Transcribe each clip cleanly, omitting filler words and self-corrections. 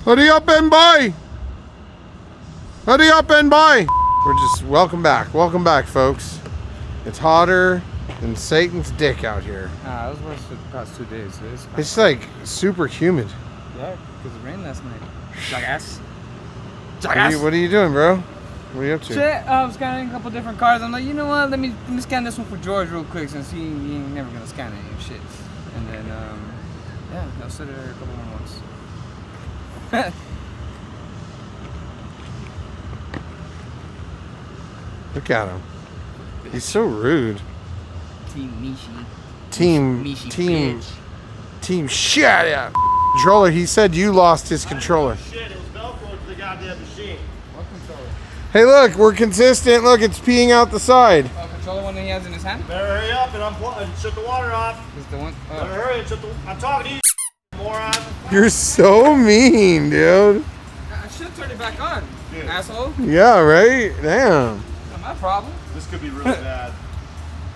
Hurry up and buy! Hurry up and buy! We're just, welcome back, folks. It's hotter than Satan's dick out here. Nah, it was worse for the past 2 days. It's like super humid. Yeah, because it rained last night. Jackass. What are you doing, bro? What are you up to? Shit, I was scanning a couple different cars. I'm like, you know what? Let me scan this one for George real quick since he ain't never gonna scan any shit. And then, yeah, I'll sit there a couple more months. Look at him. He's so rude. Team Mishi. Team shut up. Controller, he said you lost his controller. Shit, it was Velcro to the goddamn machine. What controller? Hey, look, we're consistent. Look, it's peeing out the side. Oh, controller one that he has in his hand? Better hurry up and unplug and shut the water off. Is the one? Better hurry and shut the. I'm talking to you, moron. You're so mean, dude. I should have turned it back on, Dude. asshole. Yeah, right? Damn. Not my problem. This could be really bad.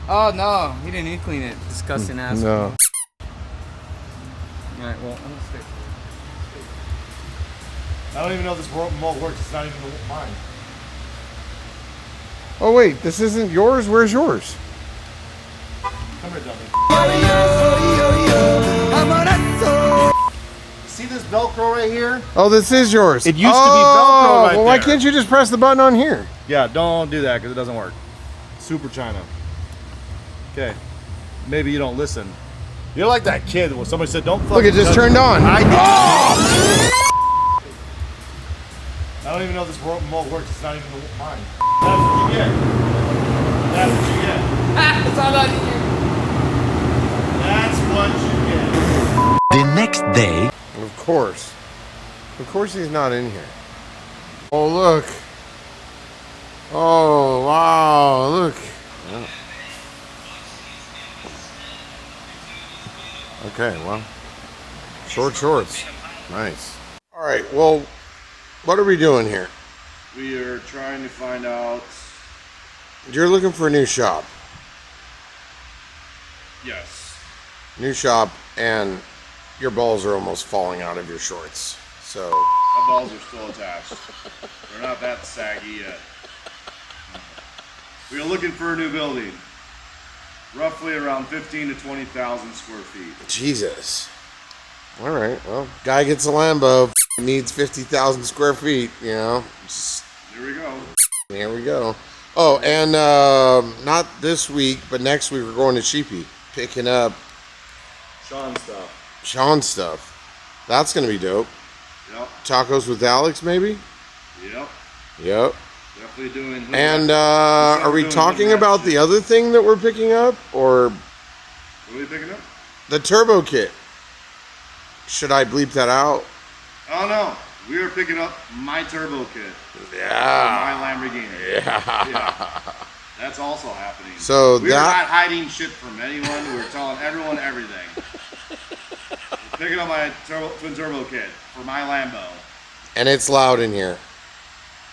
Oh no, he didn't even clean it. Disgusting asshole. No. Alright, well, I'm gonna stick. I don't even know if this remote works. It's not even mine. Oh, wait, this isn't yours? Where's yours? Come here, dummy. See this Velcro right here? Oh, this is yours. It used to be Velcro right well, why there. can't you just press the button on here? Yeah, don't do that because it doesn't work. Super China. Okay. Maybe you don't listen. You're like that kid when somebody said don't fucking Look, it just turned on. I did. Oh! I don't even know if this remote works. It's not even mine. That's what you get. That's what you get. It's all out of here. That's what you get. The next day. Of course. Of course he's not in here. Oh, look. Oh, wow, look. Yeah. Okay, well, shorts. Nice. All right, well, what are we doing here? We are trying to find out. You're looking for a new shop. Yes. New shop, and your balls are almost falling out of your shorts. So. My balls are still attached. They're not that saggy yet. We are looking for a new building. Roughly around 15 to 20,000 square feet. Jesus. All right, well, guy gets a Lambo, needs 50,000 square feet, you know. Just, Here we go. here we go. Oh, and not this week, but next week we're going to Sheepy, picking up Sean's stuff. That's going to be dope. Yep. Tacos with Alex, maybe? Yep. Yep. Definitely doing. And are we talking about the other thing that we're picking up, or What are we picking up? the turbo kit? Should I bleep that out? Oh no. We are picking up my turbo kit. Yeah. My Lamborghini. Yeah. That's also happening. So we're not hiding shit from anyone. We're telling everyone everything. We're picking up my twin turbo kit for my Lambo. And it's loud in here.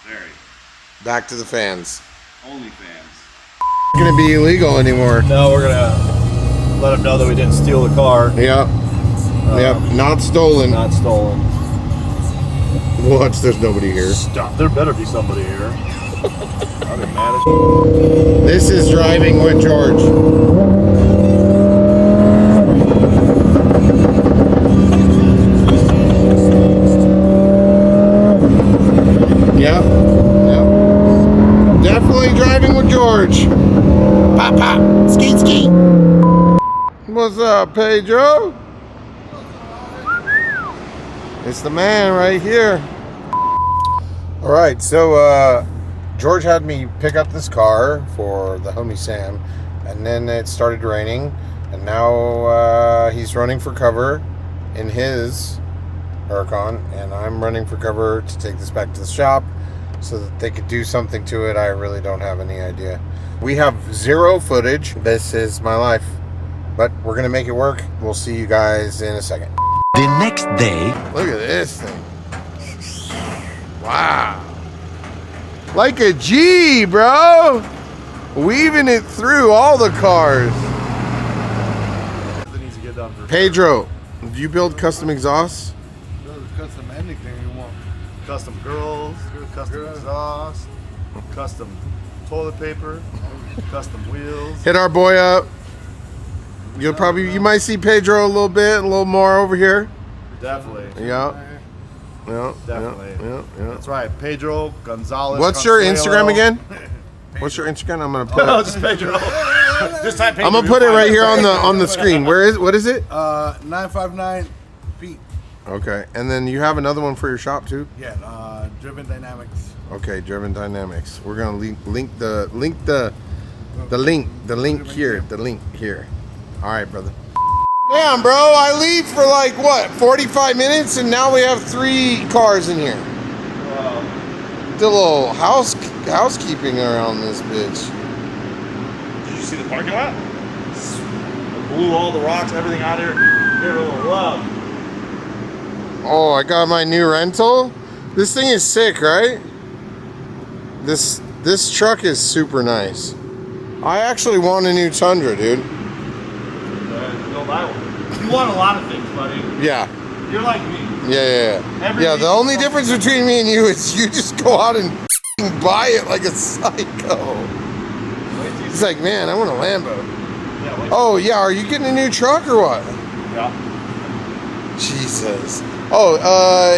Very. Back to the fans. Only fans. It's gonna be illegal anymore. No, we're gonna let them know that we didn't steal the car. Yep. Yep. Not stolen. Not stolen. Watch, there's nobody here. Stop. There better be somebody here. I'll be mad as This is driving with George. Yep. Yep. Definitely driving with George. Pop, pop. Ski, ski. What's up, Pedro? It's the man right here. All right, so George had me pick up this car for the homie Sam, and then it started raining, and now he's running for cover in his Huracan, and I'm running for cover to take this back to the shop so that they could do something to it. I really don't have any idea. We have zero footage. This is my life, but we're gonna make it work. We'll see you guys in a second. The next day. Look at this thing. Wow. Like a G, bro. Weaving it through all the cars. It needs to get done for Pedro, do you build custom exhausts? Build custom anything. you want. Custom girls, custom exhaust, custom toilet paper, custom wheels. Hit our boy up. You might see Pedro a little more over here. Definitely. Yeah. Yeah. Definitely. Yeah. That's right. Pedro Gonzalez. What's your Consuelo. Instagram again? What's your Instagram? I'm gonna put. Oh, just Pedro. Just type Pedro. I'm gonna put it right here on the screen. What is it? 959 feet. Okay, and then you have another one for your shop too. Yeah, Driven Dynamics. Okay, Driven Dynamics. We're gonna link the link here. All right, brother. Damn, bro, I leave for like what 45 minutes, and now we have 3 cars in here. Wow. Did a little housekeeping around this bitch. Did you see the parking lot? Blew all the rocks, everything out of here. Give it a little love. Oh, I got my new rental. This thing is sick, right? This truck is super nice. I actually want a new Tundra, dude. Go buy one. You want a lot of things, buddy. Yeah. You're like me. Yeah. Yeah, the only difference between me and you is you just go out and buy it like a psycho. He's like, man, I want a Lambo. Yeah, Oh, yeah, are you getting a new truck or what? Yeah. Jesus. Oh,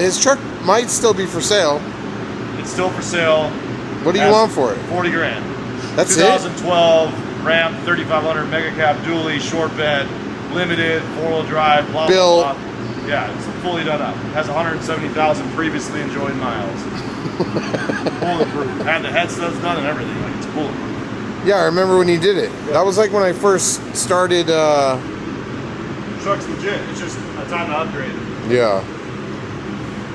his truck might still be for sale. It's still for sale. What do you want for it? 40 grand. That's 2012 Ram 3500 mega cab dually short bed limited 4-wheel drive blah Bill. blah blah. Yeah, it's fully done up. Has 170,000 previously enjoyed miles. Bulletproof. Had the head studs done and everything. Like it's bulletproof. Yeah, I remember when you did it. That was like when I first started. Truck's legit. It's just a time to upgrade it. Yeah.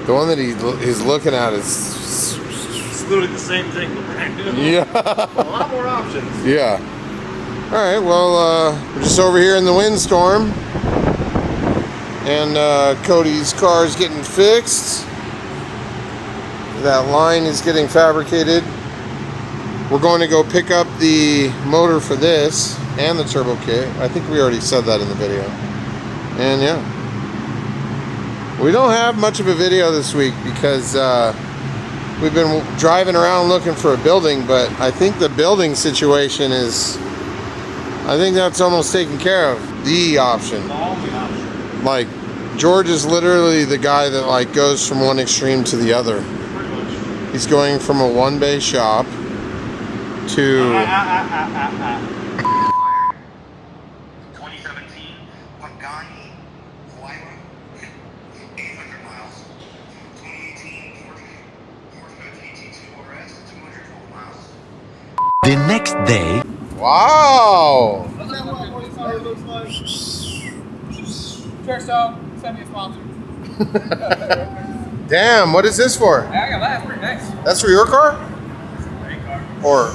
The one that he's looking at is. It's literally the same thing, but brand new. Yeah. A lot more options. Yeah. All right. Well, we're just over here in the windstorm, and Cody's car is getting fixed. That line is getting fabricated. We're going to go pick up the motor for this and the turbo kit. I think we already said that in the video. And yeah. We don't have much of a video this week because we've been driving around looking for a building, but I think the building situation is, I think that's almost taken care of. The option. The only option. Like, George is literally the guy that like goes from one extreme to the other. Pretty much. He's going from a one-bay shop to 2017 Pagani Huayra, 800 miles. 2018 Porsche GT2 RS, 212 miles. The next day, wow. Terso, send me a sponsor. Damn, what is this for? Yeah, I got that. That's pretty nice. That's for your car? Great car. Or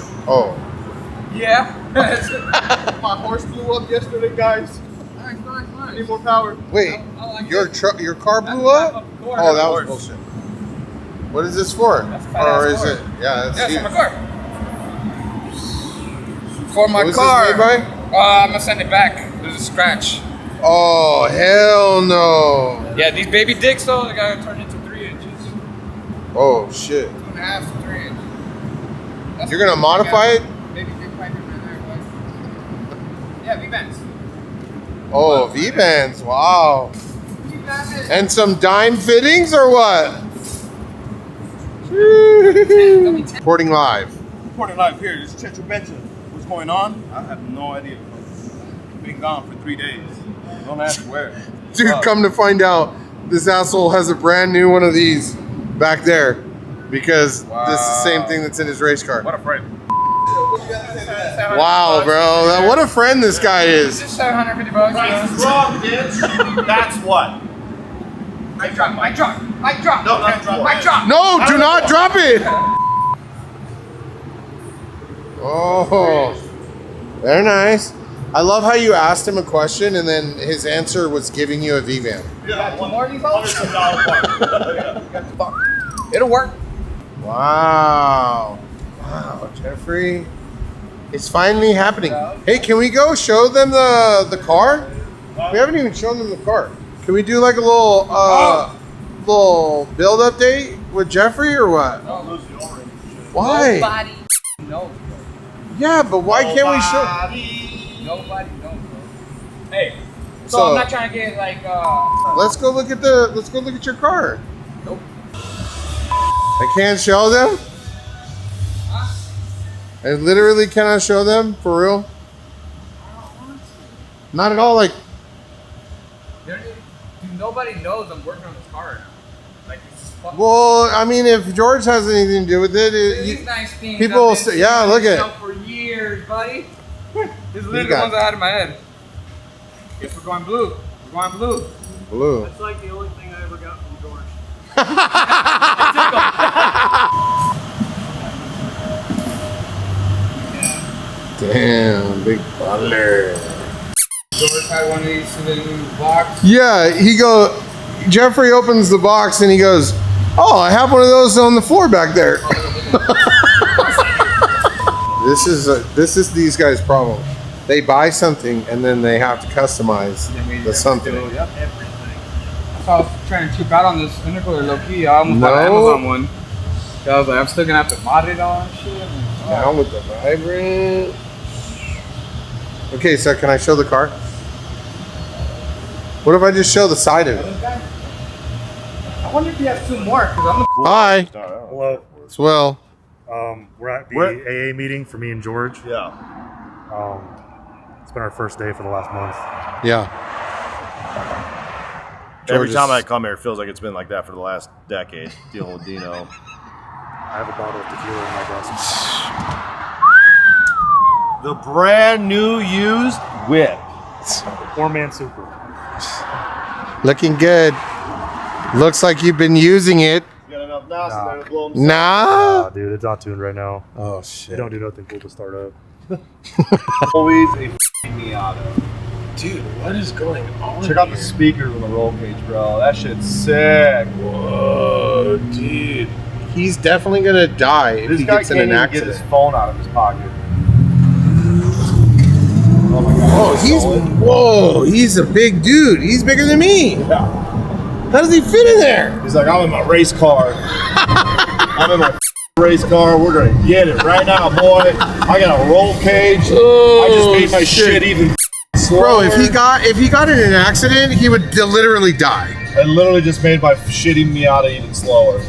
Yeah. My horse blew up yesterday, guys. Nice. Need more power. wait, I like your it. truck, your car blew up? Oh, that was bullshit. What is this for? That's a Or badass is car. it? Yeah, that's Yeah, huge. for my car. For my What was car. this made by? I'm gonna send it back. There's a scratch. Oh, hell no. Yeah, these baby dicks though, they gotta turn into 3 inches. Oh, shit. 2.5 to 3 inches. That's You're gonna modify it? Baby dick pipe in there, but yeah, V-bands. Oh, V-bands. Wow. V-bands. And some dime fittings or what? Reporting live. Reporting live here. This is Central Benson. What's going on? I have no idea. Been gone for 3 days. Don't ask where. Dude, come to find out, this asshole has a brand new one of these back there because this is the same thing that's in his race car. What a friend. Wow, bro. What a friend this guy is. Just $750. Price is wrong, bitch. That's what. Mic drop. No, not drop. Mic drop. No, do not drop it. Oh, very nice. I love how you asked him a question and then his answer was giving you a V-van. Yeah, Two more of these hoes? $100 part. It'll work. Wow. Wow, Jeffrey. It's finally happening. Hey, can we go show them the car? We haven't even shown them the car. Can we do like a little little build update with Jeffrey or what? Why? Nobody knows, bro. Yeah, but why can't we show? Nobody knows, bro. Hey, so So- I'm not trying to get like. Let's go look at your car. Nope. I can't show them. Huh? I literally cannot show them for real. Not at all. Like, Dude, nobody knows I'm working on this car now. Like, it's just fucking. well, I mean, if George has anything to do with it, These nice things. people will say, yeah, look at it. For years, buddy. This is literally the got- ones I had in my head. Guess we're going blue. We're going blue. Blue. That's like the only thing I ever got from George. Damn, big baller. George had one of these in the new box. Yeah, Jeffrey opens the box and he goes, oh, I have one of those on the floor back there. This is these guys' problem. They buy something and then they have to customize the something. Yep. So I was trying to cheap out on this intercooler low key. I almost bought an No. Amazon one. So I was like, I'm still gonna have to mod it on and shit. Down with the vibrant. Okay, so can I show the car? What if I just show the side of it? I wonder if he has two more, because I'm the Hi, Hello. it's Will. We're at the Where- AA meeting for me and George. Yeah. It's been our first day for the last month. Yeah. Every George time is- I come here, it feels like it's been like that for the last decade, dealing with Dino. I have a bottle of tequila in my desk. The brand new used whip. 4-man super. Looking good. Looks like you've been using it. You got enough now so Nah. they're blow Nah. Dude, it's not tuned right now. Oh You shit. don't do nothing cool to start up. Always a Miata. Dude, what is going on? Check out the speakers on the roll cage, bro. That shit's sick. Whoa, dude. He's definitely gonna die if This he guy gets in can't an even get accident. his phone out of his pocket. Oh my god. Oh, he's a big dude. He's bigger than me. Yeah. How does he fit in there? He's like, I'm in my race car. I'm in my race car. We're gonna get it right now, boy. I got a roll cage. I just made my shit even slower. Bro, if he got in an accident, he would literally die. I literally just made my shitty Miata even slower.